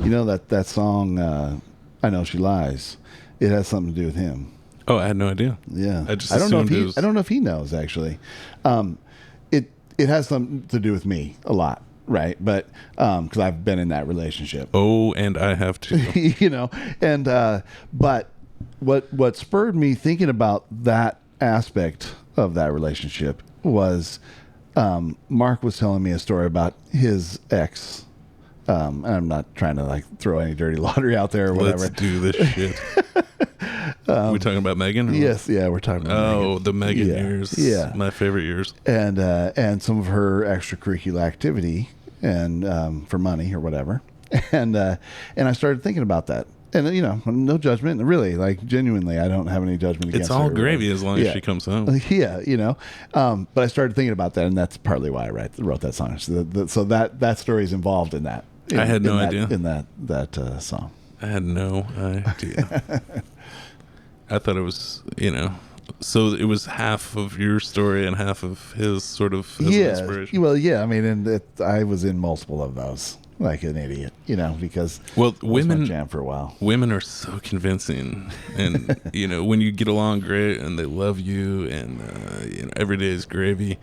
that song, I Know She Lies. It has something to do with him. Oh, I had no idea. Yeah. I just I don't know if assumed it he was- I don't know if he knows actually. It has something to do with me a lot, right? But because I've been in that relationship. Oh, and I have too. And but what spurred me thinking about that aspect of that relationship was Mark was telling me a story about his ex. And I'm not trying to like throw any dirty laundry out there or whatever. Let's do this shit. We talking about Megan? Yes, yeah, we're talking about Megan. The Megan Yeah, years. yeah. My favorite years. And some of her extracurricular activity and for money or whatever. And I started thinking about that. And no judgment, really, like genuinely, I don't have any judgment against It's all her, gravy really. as long as she comes home. Yeah, but I started thinking about that, and that's partly why I wrote that song. So that story is involved in that. I had no idea. In that song. I had no idea. I thought it was, so it was half of your story and half of his sort of as an inspiration. Well, yeah. I mean, I was in multiple of those, like an idiot, because women was my jam for a while. Women are so convincing, and when you get along great and they love you, and every day is gravy.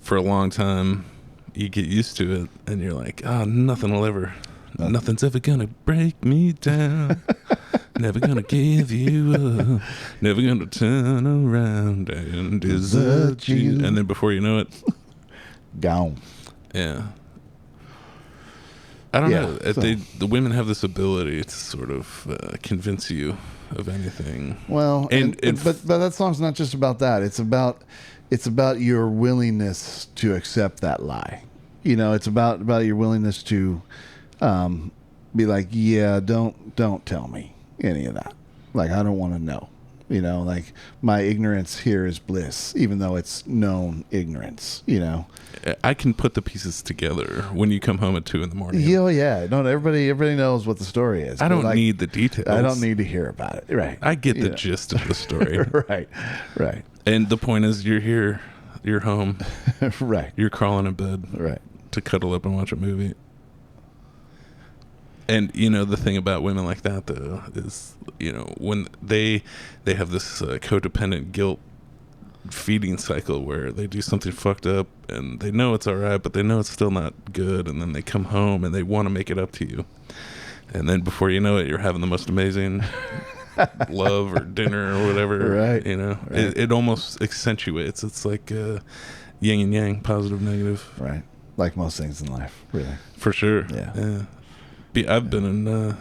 For a long time, you get used to it, and you're like, nothing's ever gonna break me down. Never gonna give you up. Never gonna turn around and desert you. And then before you know it, gone. Yeah. I don't know. The women have this ability to sort of convince you of anything. Well, but that song's not just about that. It's about your willingness to accept that lie. It's about your willingness to be like, yeah, don't tell me any of that. Like, I don't want to know. Like, my ignorance here is bliss, even though it's known ignorance. I can put the pieces together when you come home at 2 a.m. Oh yeah, no, everybody knows what the story is. I don't need the details. I don't need to hear about it. Right. I get the gist of the story. Right. And the point is, you're here, you're home, right. You're crawling in bed, right, to cuddle up and watch a movie. And the thing about women like that, though, is when they have this codependent guilt feeding cycle where they do something fucked up and they know it's all right, but they know it's still not good, and then they come home and they want to make it up to you, and then before you know it, you're having the most amazing love or dinner or whatever. Right. Right. It almost accentuates. It's like yin and yang, positive, negative. Right. Like most things in life, really. For sure. Yeah. I've been in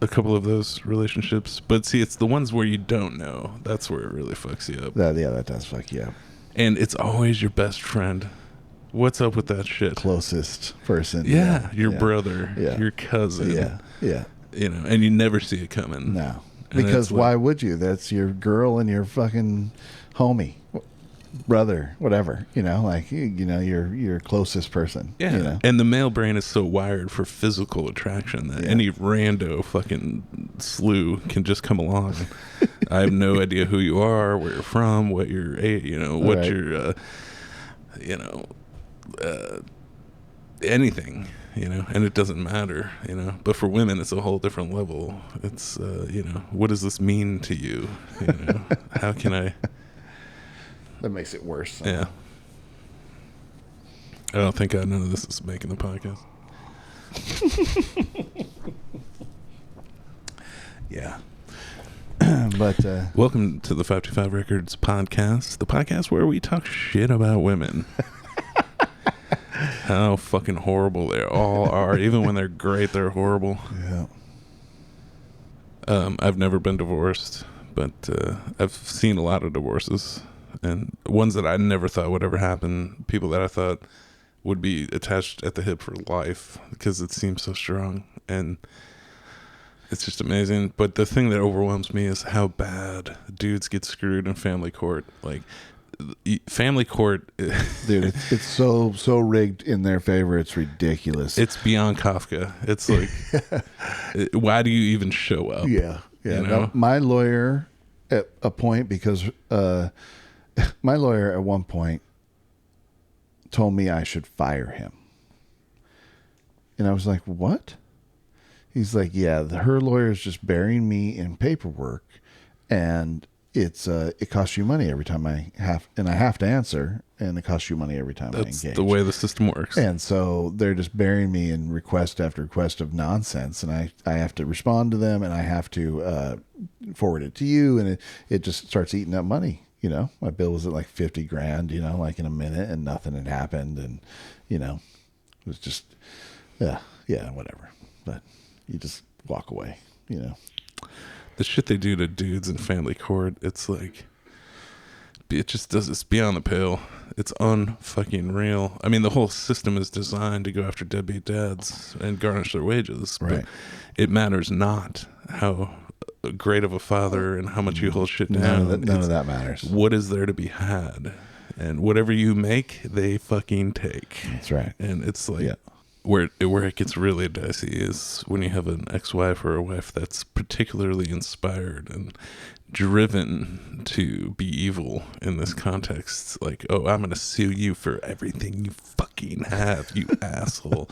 a couple of those relationships, but see, it's the ones where you don't know. That's where it really fucks you up. That does fuck you up. And it's always your best friend. What's up with that shit? Closest person. Yeah. Your brother. Yeah. Your cousin. Yeah. And you never see it coming. No. And because why would you? That's your girl and your fucking homie, brother, whatever. Your closest person. Yeah. And the male brain is so wired for physical attraction that any rando fucking slew can just come along. I have no idea who you are, where you're from, what you're, what right. you're, anything. And it doesn't matter, but for women, it's a whole different level. It's, what does this mean to you? How can I? That makes it worse. Yeah. I don't think none of this is making the podcast. Yeah. But, welcome to the 525 Records podcast, the podcast where we talk shit about women. How fucking horrible they all are. Even when they're great, they're horrible. Yeah. I've never been divorced, but I've seen a lot of divorces, and ones that I never thought would ever happen. People that I thought would be attached at the hip for life because it seems so strong, and it's just amazing. But the thing that overwhelms me is how bad dudes get screwed in family court. Like, family court, dude, it's so rigged in their favor. It's ridiculous. It's beyond Kafka. It's like, why do you even show up? Yeah. Now, my lawyer at a point, because my lawyer at one point told me I should fire him, and I was like, what? He's like, yeah, her lawyer is just burying me in paperwork, and it costs you money every time I have to answer, and it costs you money every time I That's engage. the way the system works. And so they're just burying me in request after request of nonsense, and I have to respond to them, and I have to forward it to you, and it just starts eating up money. My bill was at like 50 grand, like in a minute, and nothing had happened, and it was just yeah, whatever. But you just walk away. The shit they do to dudes in family court, it's like, it just does, it's beyond the pale. It's unfucking real. I mean, the whole system is designed to go after deadbeat dads and garnish their wages. Right. But it matters not how great of a father and how much you hold shit down. None of that matters. What is there to be had? And whatever you make, they fucking take. That's right. And it's like, where it gets really dicey is when you have an ex-wife or a wife that's particularly inspired and driven to be evil in this context. Like, oh, I'm gonna sue you for everything you fucking have, you asshole.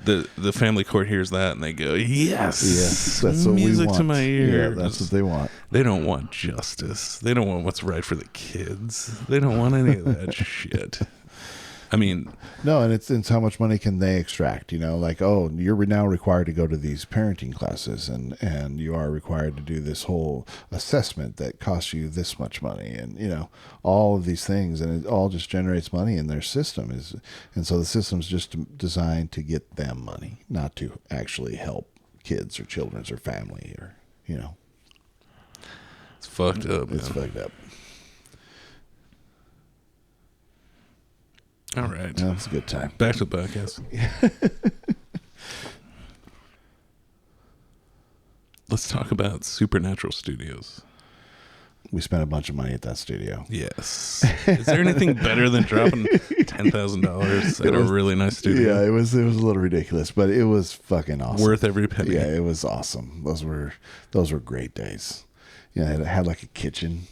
The family court hears that and they go, yes, that's what music we want. to my ears. Yeah, that's what they want. They don't want justice. They don't want what's right for the kids. They don't want any of that shit. I mean, no, and it's how much money can they extract? Like, oh, you're now required to go to these parenting classes, and you are required to do this whole assessment that costs you this much money, and all of these things, and it all just generates money in their system. And so the system's just designed to get them money, not to actually help kids or children or family or it's fucked up. It's fucked up. All right. That was a good time. Back to the podcast. Let's talk about Supernatural Studios. We spent a bunch of money at that studio. Yes. Is there anything better than dropping $10,000 at a really nice studio? Yeah, it was a little ridiculous, but it was fucking awesome. Worth every penny. Yeah, it was awesome. Those were great days. It had like a kitchen.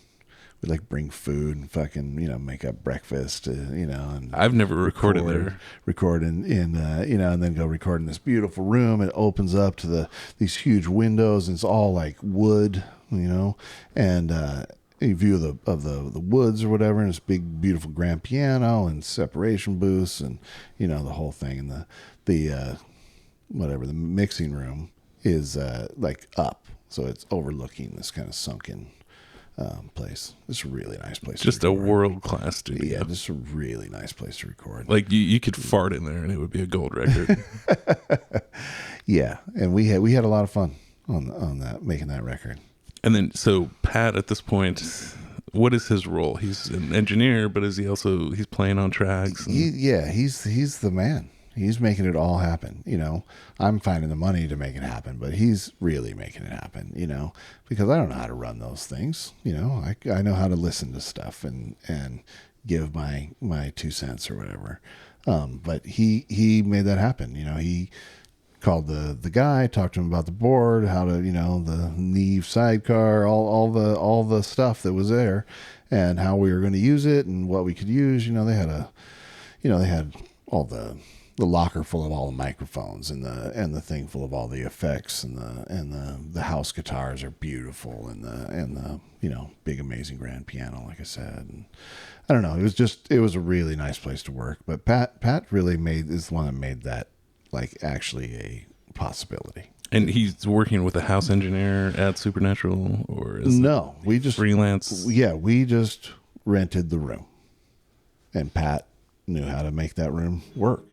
We'd like bring food and fucking, make up breakfast, and I've never recorded there. Record in and then go record in this beautiful room. It opens up to these huge windows, and it's all like wood, and a view of the woods or whatever, and this big, beautiful grand piano and separation booths and, the whole thing. And the mixing room is like up. So it's overlooking this kind of sunken place. It's a really nice place. Just a world-class studio. Yeah, just a really nice place to record. Like you could fart in there and it would be a gold record. Yeah, and we had a lot of fun on that, making that record. And then, so Pat, at this point, what is his role? He's an engineer, but is he also, he's playing on tracks? He's the man. He's making it all happen. I'm finding the money to make it happen, but he's really making it happen, because I don't know how to run those things. I know how to listen to stuff and give my 2 cents or whatever. But he made that happen. He called the guy, talked to him about the board, how to, the Neve sidecar, all the stuff that was there and how we were going to use it and what we could use. They had all the locker full of all the microphones and the thing full of all the effects and the house guitars are beautiful and the big amazing grand piano, like I said. And I don't know, it was a really nice place to work. But Pat really is the one that made that like actually a possibility. And he's working with a house engineer at Supernatural, or is we just freelance? Yeah, we just rented the room, and Pat knew how to make that room work.